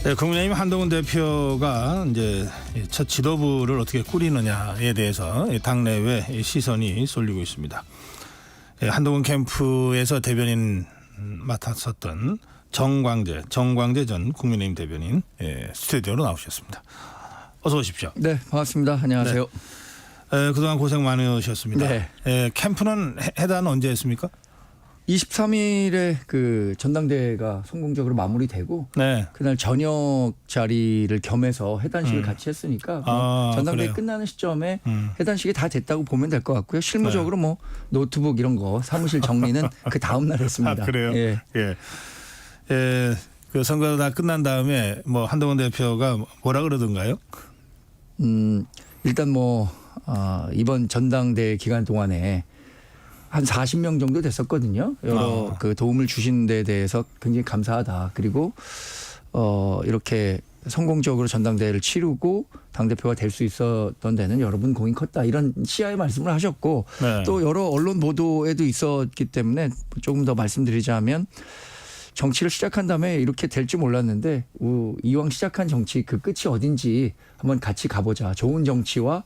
네, 국민의힘 한동훈 대표가 이제 첫 지도부를 어떻게 꾸리느냐에 대해서 당내외 시선이 쏠리고 있습니다. 한동훈 캠프에서 대변인 맡았었던 정광재 전 국민의힘 대변인 스튜디오로 나오셨습니다. 어서 오십시오. 네, 반갑습니다. 안녕하세요. 네. 그동안 고생 많으셨습니다. 네. 캠프는 해단 언제 했습니까? 23일에 그 전당대회가 성공적으로 마무리되고 네. 그날 저녁 자리를 겸해서 해단식을 같이 했으니까 전당대회 그래요. 끝나는 시점에 해단식이 다 됐다고 보면 될 것 같고요. 실무적으로 네. 뭐 노트북 이런 거 사무실 정리는 그 다음 날 했습니다. 그래요? 예. 그 선거 다 끝난 다음에 뭐 한동훈 대표가 뭐라 그러던가요? 일단 뭐 이번 전당대회 기간 동안에 한 40명 정도 됐었거든요. 여러 그 도움을 주신 데 대해서 굉장히 감사하다. 그리고 이렇게 성공적으로 전당대회를 치르고 당대표가 될 수 있었던 데는 여러분 공이 컸다. 이런 시야의 말씀을 하셨고 네. 또 여러 언론 보도에도 있었기 때문에 조금 더 말씀드리자면 정치를 시작한 다음에 이렇게 될지 몰랐는데 이왕 시작한 정치 그 끝이 어딘지 한번 같이 가보자. 좋은 정치와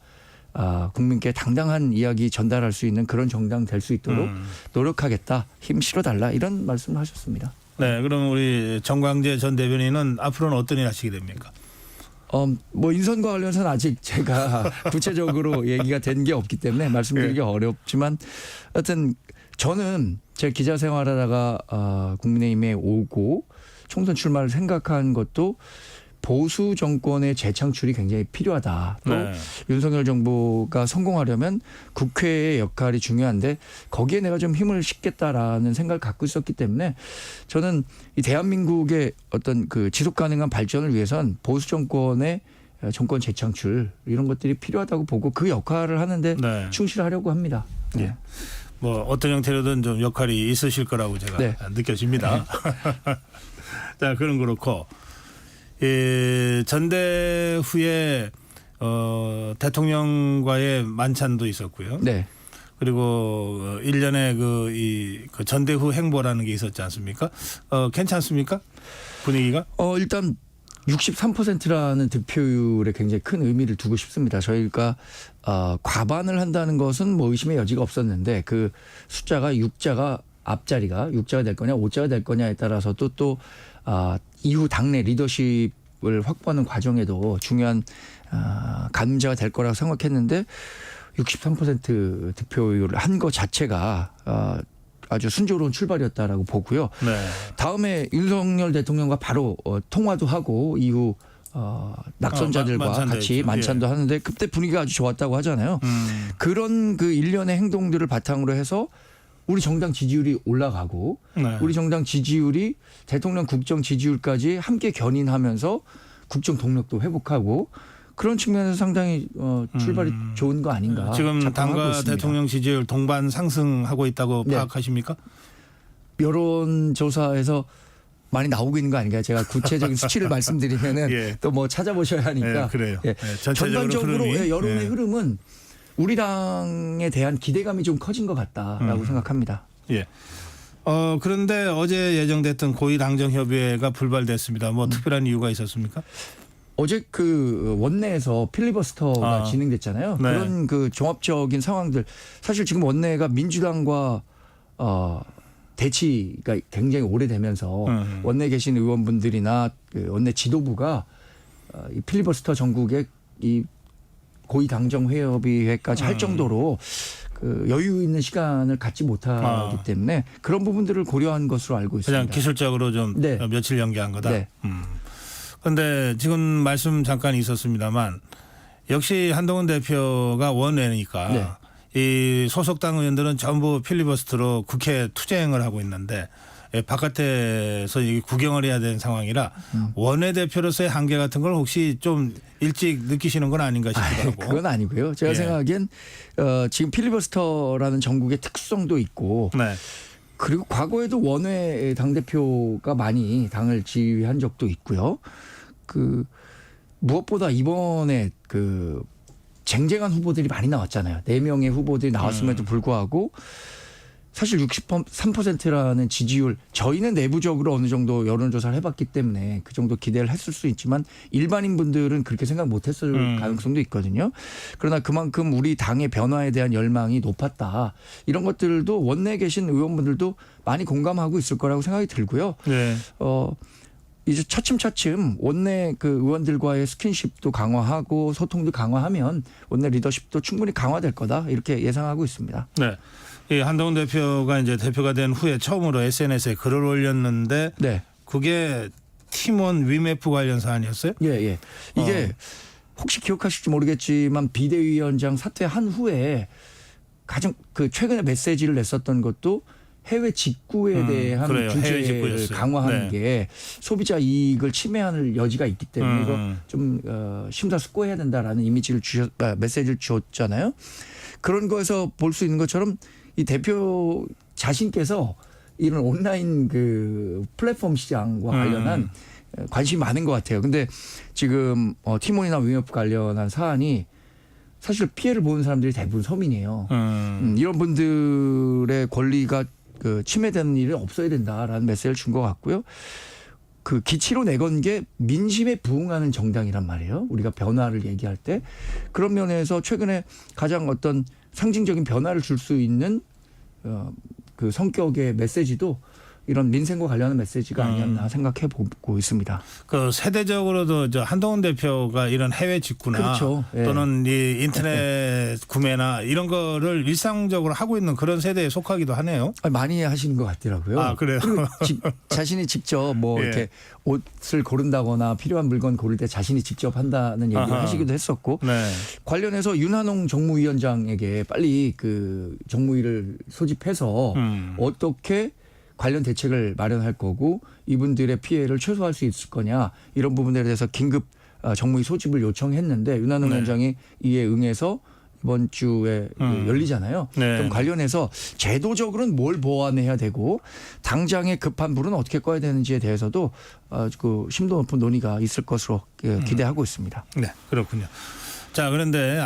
국민께 당당한 이야기 전달할 수 있는 그런 정당 될 수 있도록 노력하겠다. 힘 실어달라. 이런 말씀을 하셨습니다. 네, 그럼 우리 정광재 전 대변인은 앞으로는 어떤 일 하시게 됩니까? 뭐 인선과 관련해서는 아직 제가 구체적으로 얘기가 된 게 없기 때문에 말씀드리기 어렵지만 하여튼 저는 제 기자 생활하다가 국민의힘에 오고 총선 출마를 생각한 것도 보수 정권의 재창출이 굉장히 필요하다. 또 네. 윤석열 정부가 성공하려면 국회의 역할이 중요한데 거기에 내가 좀 힘을 싣겠다라는 생각을 갖고 있었기 때문에 저는 이 대한민국의 어떤 그 지속 가능한 발전을 위해선 보수 정권의 정권 재창출 이런 것들이 필요하다고 보고 그 역할을 하는데 네. 충실하려고 합니다. 네. 뭐 어떤 형태로든 좀 역할이 있으실 거라고 제가 네. 느껴집니다. 자, 그럼 그렇고 전대 후에 대통령과의 만찬도 있었고요. 네. 그리고 일련의 그 전대 후 행보라는 게 있었지 않습니까? 괜찮습니까? 분위기가? 일단 63%라는 득표율에 굉장히 큰 의미를 두고 싶습니다. 저희가 과반을 한다는 것은 뭐 의심의 여지가 없었는데 그 숫자가 6자가 앞자리가 6자가 될 거냐 5자가 될 거냐에 따라서도 또 이후 당내 리더십을 확보하는 과정에도 중요한 간문제가 될 거라고 생각했는데 63% 득표율을 한 것 자체가 아주 순조로운 출발이었다라고 보고요. 네. 다음에 윤석열 대통령과 바로 통화도 하고 이후 낙선자들과 만찬도 같이 했죠. 만찬도 하는데 그때 분위기가 아주 좋았다고 하잖아요. 그런 그 일련의 행동들을 바탕으로 해서 우리 정당 지지율이 올라가고 네. 우리 정당 지지율이 대통령 국정 지지율까지 함께 견인하면서 국정 동력도 회복하고 그런 측면에서 상당히 출발이 좋은 거 아닌가. 지금 작동하고 당과 있습니다. 대통령 지지율 동반 상승하고 있다고 네. 파악하십니까? 여론조사에서 많이 나오고 있는 거 아닌가요? 제가 구체적인 수치를 말씀드리면은 예. 또 뭐 찾아보셔야 하니까. 그래요. 예. 전체적으로 전반적으로 흐름이. 여론의 흐름은 우리 당에 대한 기대감이 좀 커진 것 같다라고 생각합니다. 예. 그런데 어제 예정됐던 고위 당정 협의회가 불발됐습니다. 뭐 특별한 이유가 있었습니까? 어제 그 원내에서 필리버스터가 진행됐잖아요. 네. 그런 그 종합적인 상황들 사실 지금 원내가 민주당과 대치가 굉장히 오래되면서 원내에 계신 의원분들이나 그 원내 지도부가 이 필리버스터 전국에 이 고위 당정 회의회까지 할 정도로 그 여유 있는 시간을 갖지 못하기 때문에 그런 부분들을 고려한 것으로 알고 있습니다. 그냥 기술적으로 좀 네. 며칠 연기한 거다. 네. 그런데 지금 말씀 잠깐 있었습니다만 역시 한동훈 대표가 원외니까 네. 이 소속당 의원들은 전부 필리버스터로 국회 투쟁을 하고 있는데 바깥에서 구경을 해야 되는 상황이라 원내대표로서의 한계 같은 걸 혹시 좀 일찍 느끼시는 건 아닌가 싶기도 하고. 그건 아니고요. 제가 예. 생각하기엔 지금 필리버스터라는 전국의 특수성도 있고 네. 그리고 과거에도 원외 당대표가 많이 당을 지휘한 적도 있고요. 그 무엇보다 이번에 그 쟁쟁한 후보들이 많이 나왔잖아요. 4명의 후보들이 나왔음에도 불구하고 사실 63%라는 지지율 저희는 내부적으로 어느 정도 여론조사를 해봤기 때문에 그 정도 기대를 했을 수 있지만 일반인 분들은 그렇게 생각 못했을 가능성도 있거든요. 그러나 그만큼 우리 당의 변화에 대한 열망이 높았다. 이런 것들도 원내에 계신 의원분들도 많이 공감하고 있을 거라고 생각이 들고요. 네. 이제 차츰차츰 원내 그 의원들과의 스킨십도 강화하고 소통도 강화하면 원내 리더십도 충분히 강화될 거다 이렇게 예상하고 있습니다. 네. 이 한동훈 대표가 이제 대표가 된 후에 처음으로 SNS에 글을 올렸는데 네. 그게 팀원 위메프 관련 사안이었어요? 예. 이게 혹시 기억하실지 모르겠지만 비대위원장 사퇴한 후에 가장 그 최근에 메시지를 냈었던 것도 해외 직구에 대한 그래요. 해외 규제를 직구였어요. 강화하는 네. 게 소비자 이익을 침해하는 여지가 있기 때문에 이거 좀 심사숙고해야 된다라는 이미지를 메시지를 주었잖아요. 그런 거에서 볼 수 있는 것처럼 이 대표 자신께서 이런 온라인 그 플랫폼 시장과 관련한 관심이 많은 것 같아요. 근데 지금 팀원이나 위메프 관련한 사안이 사실 피해를 보는 사람들이 대부분 서민이에요. 이런 분들의 권리가 그 침해되는 일이 없어야 된다라는 메시지를 준 것 같고요. 그 기치로 내건 게 민심에 부응하는 정당이란 말이에요. 우리가 변화를 얘기할 때 그런 면에서 최근에 가장 어떤 상징적인 변화를 줄 수 있는 그 성격의 메시지도 이런 민생과 관련한 메시지가 아니었나 생각해 보고 있습니다. 그 세대적으로도 저 한동훈 대표가 이런 해외 직구나 그렇죠. 예. 또는 이 인터넷 구매나 이런 거를 일상적으로 하고 있는 그런 세대에 속하기도 하네요. 많이 하시는 것 같더라고요. 아, 그래요? 그리고 자신이 직접 뭐 예. 이렇게 옷을 고른다거나 필요한 물건 고를 때 자신이 직접 한다는 얘기를 아하. 하시기도 했었고 네. 관련해서 윤한홍 정무위원장에게 빨리 그 정무위를 소집해서 어떻게 관련 대책을 마련할 거고 이분들의 피해를 최소화할 수 있을 거냐 이런 부분들에 대해서 긴급 정무위 소집을 요청했는데 윤한홍 네. 위원장이 이에 응해서 이번 주에 열리잖아요. 네. 그럼 관련해서 제도적으로는 뭘 보완해야 되고 당장의 급한 불은 어떻게 꺼야 되는지에 대해서도 그 심도 높은 논의가 있을 것으로 기대하고 있습니다. 네, 그렇군요. 자, 그런데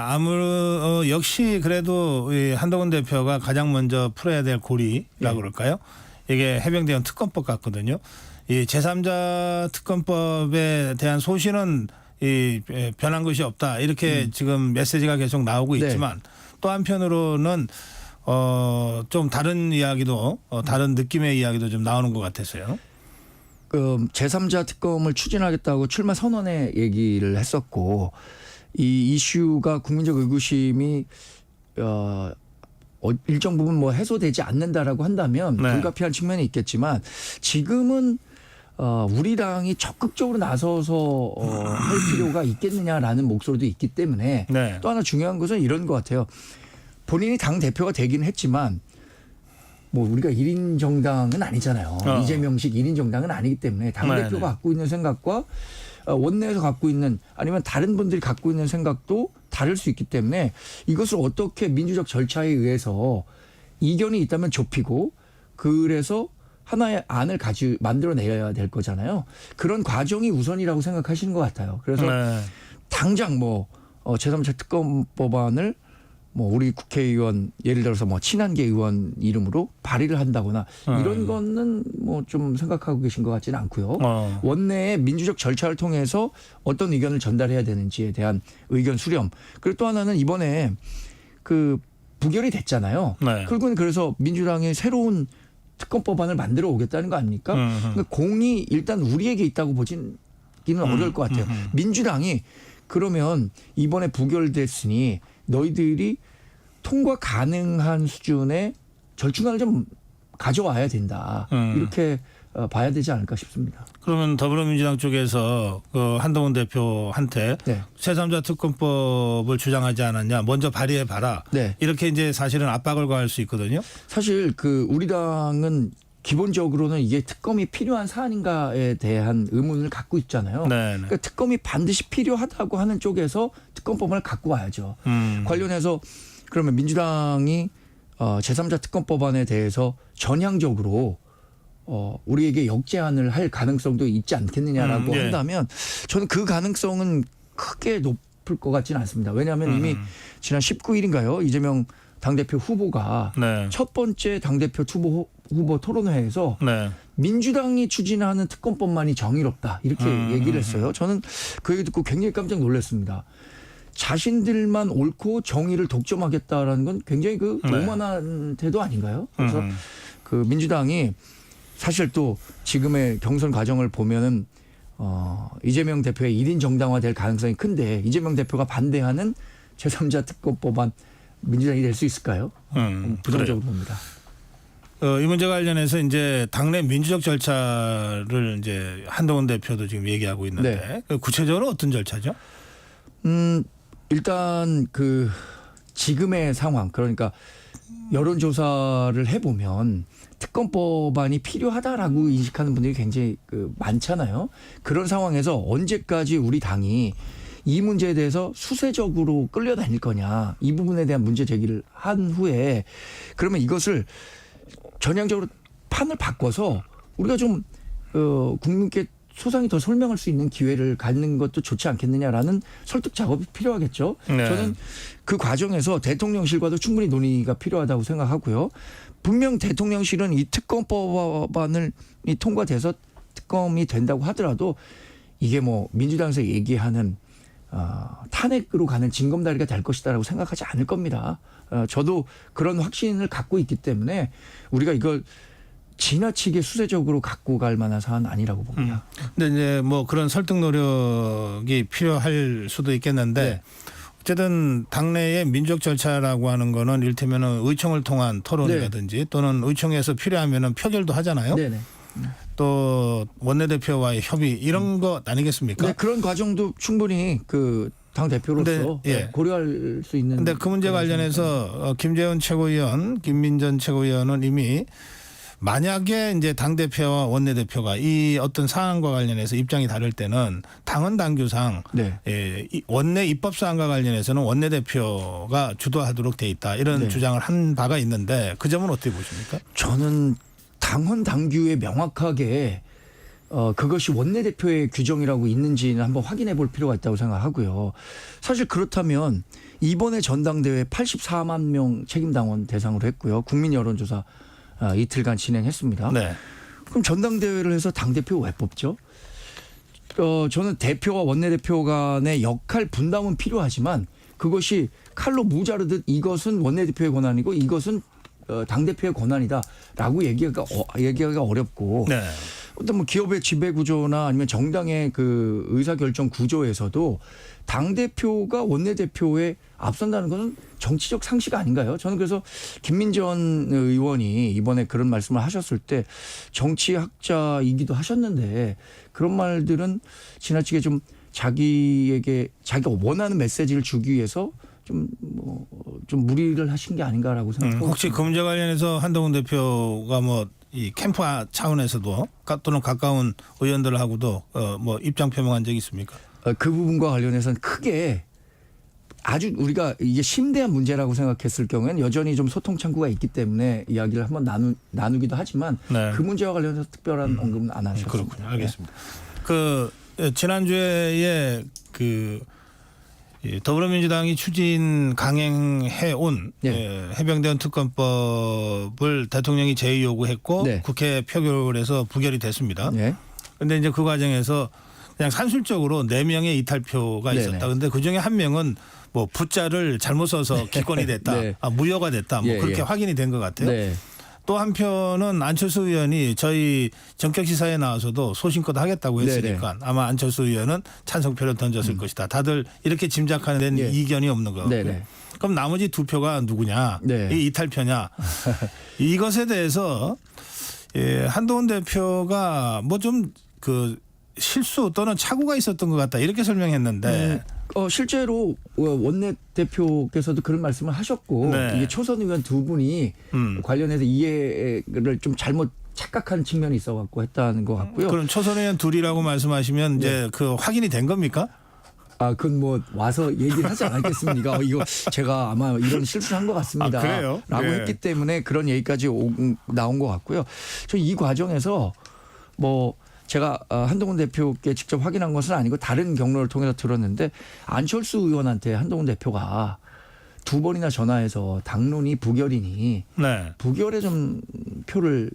역시 그래도 이 한동훈 대표가 가장 먼저 풀어야 될 고리라 네. 그럴까요? 이게 해병대원 특검법 같거든요. 이 제3자 특검법에 대한 소신은 이 변한 것이 없다. 이렇게 지금 메시지가 계속 나오고 네. 있지만 또 한편으로는 좀 다른 이야기도 다른 느낌의 이야기도 좀 나오는 것 같아서요. 제3자 특검을 추진하겠다고 출마 선언에 얘기를 했었고 이 이슈가 국민적 의구심이 일정 부분 뭐 해소되지 않는다라고 한다면 네. 불가피한 측면이 있겠지만 지금은 우리 당이 적극적으로 나서서 할 필요가 있겠느냐라는 목소리도 있기 때문에 네. 또 하나 중요한 것은 이런 것 같아요. 본인이 당 대표가 되긴 했지만 뭐 우리가 1인 정당은 아니잖아요. 이재명식 1인 정당은 아니기 때문에 당 네네. 대표가 갖고 있는 생각과 원내에서 갖고 있는 아니면 다른 분들이 갖고 있는 생각도 다를 수 있기 때문에 이것을 어떻게 민주적 절차에 의해서 이견이 있다면 좁히고 그래서 하나의 안을 만들어내야 될 거잖아요. 그런 과정이 우선이라고 생각하시는 것 같아요. 그래서 네. 당장 뭐 제3자 특검 법안을 뭐 우리 국회의원 예를 들어서 뭐 친한계 의원 이름으로 발의를 한다거나 이런 거는 뭐 좀 생각하고 계신 것 같지는 않고요. 원내의 민주적 절차를 통해서 어떤 의견을 전달해야 되는지에 대한 의견 수렴. 그리고 또 하나는 이번에 그 부결이 됐잖아요. 네. 결국은 그래서 민주당이 새로운 특검 법안을 만들어 오겠다는 거 아닙니까? 그러니까 공이 일단 우리에게 있다고 보기는 어려울 것 같아요. 민주당이 그러면 이번에 부결됐으니 너희들이 통과 가능한 수준의 절충안을 좀 가져와야 된다. 이렇게 봐야 되지 않을까 싶습니다. 그러면 더불어민주당 쪽에서 그 한동훈 대표한테 네. 제3자 특검법을 주장하지 않았냐, 먼저 발의해 봐라. 네. 이렇게 이제 사실은 압박을 가할 수 있거든요. 사실 그 우리 당은 기본적으로는 이게 특검이 필요한 사안인가에 대한 의문을 갖고 있잖아요. 네. 그러니까 특검이 반드시 필요하다고 하는 쪽에서 특검법을 갖고 와야죠. 관련해서 그러면 민주당이 제3자 특검법안에 대해서 전향적으로 우리에게 역제안을 할 가능성도 있지 않겠느냐라고 예. 한다면 저는 그 가능성은 크게 높을 것 같지는 않습니다. 왜냐하면 이미 지난 19일인가요? 이재명 당대표 후보가 네. 첫 번째 당대표 후보 토론회에서 네. 민주당이 추진하는 특검법만이 정의롭다 이렇게 얘기를 했어요. 저는 그 얘기 듣고 굉장히 깜짝 놀랐습니다. 자신들만 옳고 정의를 독점하겠다라는 건 굉장히 그 네. 오만한 태도 아닌가요? 그래서 그 민주당이 사실 또 지금의 경선 과정을 보면은 이재명 대표의 1인 정당화될 가능성이 큰데 이재명 대표가 반대하는 제3자 특검법안 민주당이 낼 수 있을까요? 부정적으로 봅니다. 이 문제 관련해서 이제 당내 민주적 절차를 이제 한동훈 대표도 지금 얘기하고 있는데 네. 그 구체적으로 어떤 절차죠? 일단 그 지금의 상황 그러니까 여론조사를 해보면 특검법안이 필요하다라고 인식하는 분들이 굉장히 많잖아요. 그런 상황에서 언제까지 우리 당이 이 문제에 대해서 수세적으로 끌려다닐 거냐 이 부분에 대한 문제 제기를 한 후에 그러면 이것을 전향적으로 판을 바꿔서 우리가 좀 국민께 소상히 더 설명할 수 있는 기회를 갖는 것도 좋지 않겠느냐라는 설득 작업이 필요하겠죠. 네. 저는 그 과정에서 대통령실과도 충분히 논의가 필요하다고 생각하고요. 분명 대통령실은 이 특검법안을 통과돼서 특검이 된다고 하더라도 이게 뭐 민주당에서 얘기하는 탄핵으로 가는 징검다리가 될 것이다라고 생각하지 않을 겁니다. 저도 그런 확신을 갖고 있기 때문에 우리가 이걸 지나치게 수세적으로 갖고 갈 만한 사안은 아니라고 봅니다. 근데 이제 뭐 그런 설득 노력이 필요할 수도 있겠는데 네. 어쨌든 당내의 민주적 절차라고 하는 거는 이를테면은 의총을 통한 토론이라든지 또는 의총에서 필요하면은 표결도 하잖아요. 네네. 또 원내대표와의 협의 이런 것 아니겠습니까? 네, 그런 과정도 충분히 그 당 대표로서 근데, 예. 고려할 수 있는. 근데 그 문제 관련해서 김재원 최고위원, 김민전 최고위원은 이미 만약에 이제 당대표와 원내대표가 이 어떤 사안과 관련해서 입장이 다를 때는 당헌 당규상 네. 이 원내 입법 사안과 관련해서는 원내대표가 주도하도록 돼 있다 이런 네. 주장을 한 바가 있는데 그 점은 어떻게 보십니까? 저는 당헌 당규에 명확하게 그것이 원내대표의 규정이라고 있는지는 한번 확인해 볼 필요가 있다고 생각하고요. 사실 그렇다면 이번에 전당대회 84만 명 책임당원 대상으로 했고요. 국민 여론조사 이틀간 진행했습니다. 네. 그럼 전당대회를 해서 당대표 왜 뽑죠? 저는 대표와 원내대표 간의 역할 분담은 필요하지만 그것이 칼로 무자르듯 이것은 원내대표의 권한이고 이것은 당대표의 권한이다라고 얘기하기가 어렵고 네. 어떤 뭐 기업의 지배 구조나 아니면 정당의 그 의사결정 구조에서도 당대표가 원내대표에 앞선다는 것은 정치적 상식 아닌가요? 저는 그래서 김민전 의원이 이번에 그런 말씀을 하셨을 때 정치학자이기도 하셨는데 그런 말들은 지나치게 좀 자기에게 자기가 원하는 메시지를 주기 위해서 좀 무리를 하신 게 아닌가라고 생각합니다. 혹시 그 문제 관련해서 한동훈 대표가 뭐 이 캠프 차원에서도 또는 가까운 의원들하고도 뭐 입장 표명한 적이 있습니까? 그 부분과 관련해서는 크게 아주 우리가 이게 심대한 문제라고 생각했을 경우에는 여전히 좀 소통 창구가 있기 때문에 이야기를 한번 나누기도 하지만 네. 그 문제와 관련해서 특별한 언급은 안 하셨습니다. 그렇군요. 알겠습니다. 그 지난주에 그 더불어민주당이 추진 강행해 온 네. 해병대원 특검법을 대통령이 제의 요구했고 네. 국회 표결에서 부결이 됐습니다. 네. 그런데 이제 그 과정에서 그냥 산술적으로 4명의 이탈표가 네네. 있었다. 그런데 그중에 한 명은 뭐 부자를 잘못 써서 기권이 됐다. 네. 무효가 됐다. 뭐 예, 그렇게 예. 확인이 된 것 같아요. 네. 또 한편은 안철수 의원이 저희 전격 시사에 나와서도 소신껏 하겠다고 했으니까 아마 안철수 의원은 찬성표를 던졌을 것이다. 다들 이렇게 짐작하는 데는 예. 이견이 없는 거 같고요. 네네. 그럼 나머지 2표가 누구냐? 네. 이 이탈표냐? 이것에 대해서 한동훈 대표가 뭐 좀 그 실수 또는 착오가 있었던 것 같다 이렇게 설명했는데 실제로 원내대표께서도 그런 말씀을 하셨고 네. 이게 초선 의원 두 분이 관련해서 이해를 좀 잘못 착각한 측면이 있어갖고 했다는 것 같고요. 그럼 초선 의원 둘이라고 말씀하시면 이제 그 확인이 된 겁니까? 그건 뭐 와서 얘기를 하지 않았겠습니까? 이거 제가 아마 이런 실수를 한 것 같습니다. 그래요? 라고 네. 했기 때문에 그런 얘기까지 나온 것 같고요. 저 이 과정에서 뭐 제가 한동훈 대표께 직접 확인한 것은 아니고 다른 경로를 통해서 들었는데 안철수 의원한테 한동훈 대표가 두 번이나 전화해서 당론이 부결이니 네. 부결에 좀 표를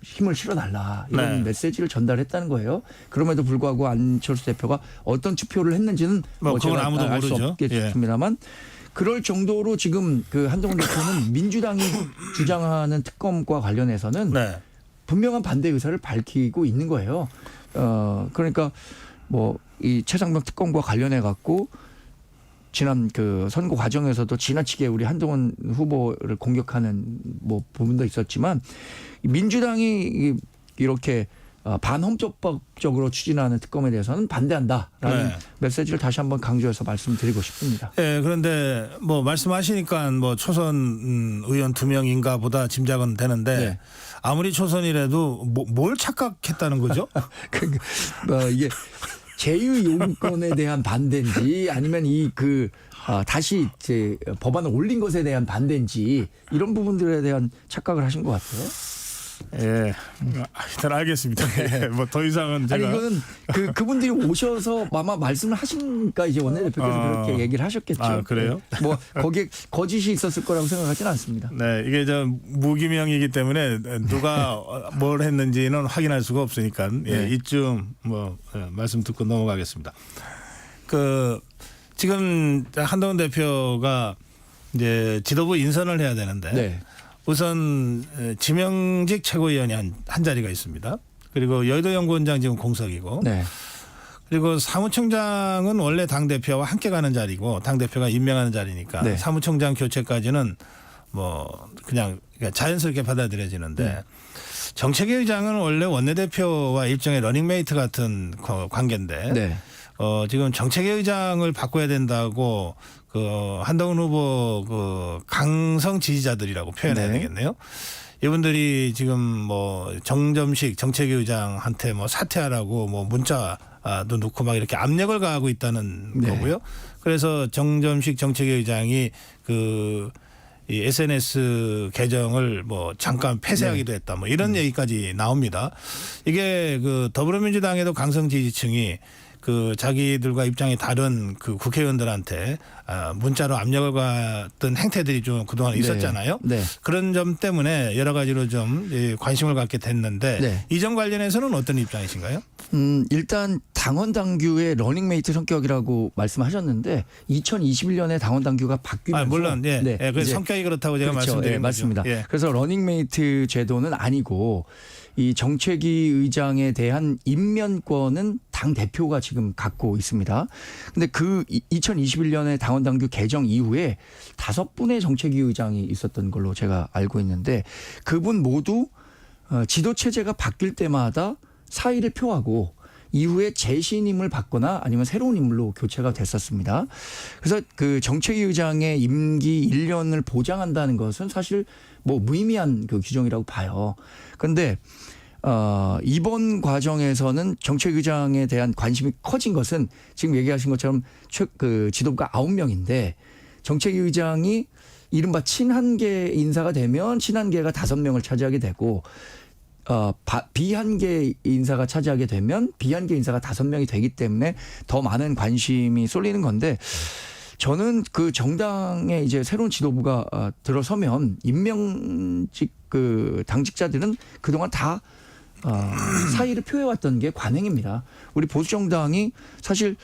힘을 실어달라 이런 네. 메시지를 전달했다는 거예요. 그럼에도 불구하고 안철수 대표가 어떤 투표를 했는지는 뭐 그건 제가 아무도 알 수 모르죠. 없겠습니다만 그럴 정도로 지금 그 한동훈 대표는 민주당이 주장하는 특검과 관련해서는 네. 분명한 반대 의사를 밝히고 있는 거예요. 그러니까 뭐 이 최상병 특검과 관련해 갖고 지난 그 선거 과정에서도 지나치게 우리 한동훈 후보를 공격하는 뭐 부분도 있었지만 민주당이 이렇게 반헌법적으로 추진하는 특검에 대해서는 반대한다라는 네. 메시지를 다시 한번 강조해서 말씀드리고 싶습니다. 네, 그런데 뭐 말씀하시니까 뭐 초선 의원 2명인가 보다 짐작은 되는데 네. 아무리 초선이라도 뭘 착각했다는 거죠? 이게 제휴 요구권에 대한 반대인지 아니면 다시 이제 법안을 올린 것에 대한 반대인지 이런 부분들에 대한 착각을 하신 것 같아요. 예, 일단 알겠습니다. 예, 뭐 더 이상은 제가 아니 이거는 그분들이 오셔서 아마 말씀을 하시니까 이제 원내대표께서 그렇게 얘기를 하셨겠죠. 아, 그래요? 뭐 거기에 거짓이 있었을 거라고 생각하지는 않습니다. 네, 이게 저 무기명이기 때문에 누가 뭘 했는지는 확인할 수가 없으니까 예, 네. 이쯤 뭐 말씀 듣고 넘어가겠습니다. 그 지금 한동훈 대표가 이제 지도부 인선을 해야 되는데 네. 우선 지명직 최고위원이 한 자리가 있습니다. 그리고 여의도 연구원장 지금 공석이고 네. 그리고 사무총장은 원래 당대표와 함께 가는 자리고 당대표가 임명하는 자리니까 네. 사무총장 교체까지는 뭐 그냥 자연스럽게 받아들여지는데 네. 정책위 의장은 원래 원내대표와 일종의 러닝메이트 같은 관계인데 네. 지금 정책위 의장을 바꿔야 된다고 그 한동훈 후보 그 강성 지지자들이라고 표현해야 네. 되겠네요. 이분들이 지금 뭐 정점식 정책위 의장한테 뭐 사퇴하라고 뭐 문자도 넣고 막 이렇게 압력을 가하고 있다는 네. 거고요. 그래서 정점식 정책위 의장이 이 SNS 계정을 뭐 잠깐 폐쇄하기도 했다. 뭐 이런 얘기까지 나옵니다. 이게 그 더불어민주당에도 강성 지지층이 그 자기들과 입장이 다른 그 국회의원들한테 문자로 압력을 가했던 행태들이 좀 그동안 있었잖아요. 네. 그런 점 때문에 여러 가지로 좀 관심을 갖게 됐는데 네. 이 점 관련해서는 어떤 입장이신가요? 일단 당원 당규의 러닝메이트 성격이라고 말씀하셨는데 2021년에 당원 당규가 바뀌면서 물론 예. 네. 예, 그래서 이제 성격이 그렇다고 제가 그렇죠. 말씀드린 예, 거죠. 맞습니다. 예. 그래서 러닝메이트 제도는 아니고 이 정책위 의장에 대한 임면권은 당 대표가 지금 갖고 있습니다. 근데 그 2021년에 당원 당규 개정 이후에 5분의 정책위 의장이 있었던 걸로 제가 알고 있는데 그분 모두 지도 체제가 바뀔 때마다 사의를 표하고 이후에 재신임을 받거나 아니면 새로운 인물로 교체가 됐었습니다. 그래서 그 정책위 의장의 임기 1년을 보장한다는 것은 사실 뭐 무의미한 그 규정이라고 봐요. 그런데 이번 과정에서는 정책위장에 대한 관심이 커진 것은 지금 얘기하신 것처럼 그 지도부가 9명인데 정책위장이 이른바 친한계 인사가 되면 친한계가 5명을 차지하게 되고 비한계 인사가 차지하게 되면 비한계 인사가 5명이 되기 때문에 더 많은 관심이 쏠리는 건데 저는 그 정당의 이제 새로운 지도부가 들어서면 임명직 그 당직자들은 그동안 다 사의를 표해왔던 게 관행입니다. 우리 보수 정당이 사실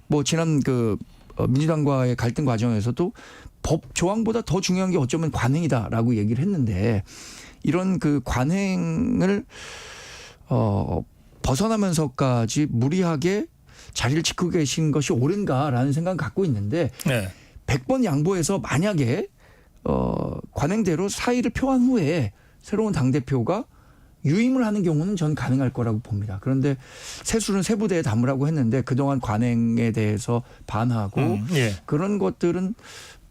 뭐 지난 그 민주당과의 갈등 과정에서도 법 조항보다 더 중요한 게 어쩌면 관행이다라고 얘기를 했는데 이런 그 관행을 벗어나면서까지 무리하게 자리를 지키고 계신 것이 옳은가라는 생각을 갖고 있는데 네. 100번 양보해서 만약에 관행대로 사의를 표한 후에 새로운 당대표가 유임을 하는 경우는 전 가능할 거라고 봅니다. 그런데 세술은 세부대에 담으라고 했는데 그동안 관행에 대해서 반하고 예. 그런 것들은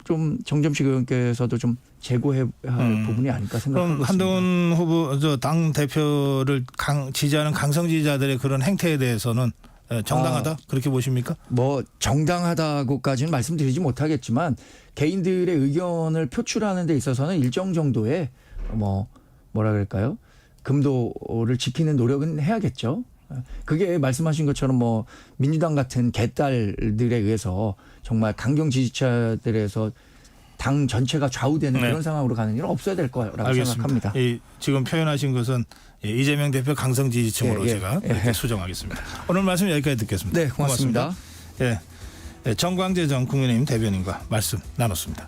좀 정점식 의원께서도 좀 제고해야 할 부분이 아닐까 생각하고 그럼 있습니다. 한동훈 후보 당 대표를 지지하는 강성 지지자들의 그런 행태에 대해서는 정당하다 그렇게 보십니까? 뭐 정당하다고까지는 말씀드리지 못하겠지만 개인들의 의견을 표출하는 데 있어서는 일정 정도의 뭐라 그럴까요? 금도를 지키는 노력은 해야겠죠. 그게 말씀하신 것처럼 뭐 민주당 같은 개딸들에 의해서 정말 강경 지지자들에서 당 전체가 좌우되는 네. 그런 상황으로 가는 일은 없어야 될 거라고 알겠습니다. 생각합니다. 지금 표현하신 것은 이재명 대표 강성 지지층으로 예, 예, 제가 예. 이렇게 수정하겠습니다. 오늘 말씀 여기까지 듣겠습니다. 네, 고맙습니다. 예, 정광재 전 국민의힘 대변인과 말씀 나눴습니다.